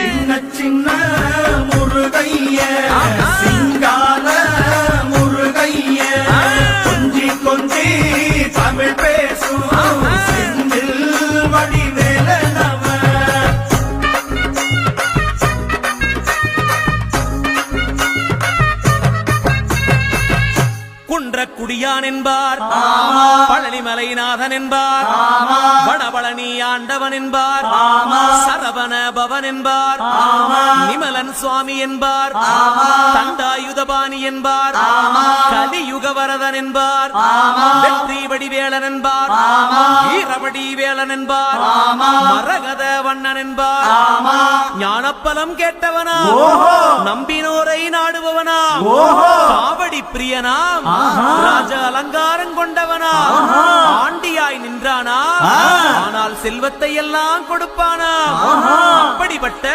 சின்ன சின்ன முருகைய சிங்கார முருகைய கொஞ்சி கொஞ்சி தமிழ் பேசும் செந்தில் வடிவேலனவ குன்றக்குடியான் என்பார், பழனிமலைநாதன் என்பார், வடபழனி ஆண்டவன் என்பார், சரவண பவன் என்பார், நிமலன் சுவாமி என்பார், தண்டாயுதபாணி என்பார், கலியுக வரதன் என்பார், வெற்றி வடிவேலன் என்பார், வீரவடி வேலன் என்பார், மரகத வண்ணன் என்பார், ஞானப்பலம் கேட்டவனா, நம்பினோரை நாடுபவனா, காவடி பிரியனாம், ராஜ அலங்காரம் கொண்டவனா, ஆண்டியாய் நின்றானா, ஆனால் செல்வத்தை எல்லாம் கொடுப்பானா, அப்படிப்பட்ட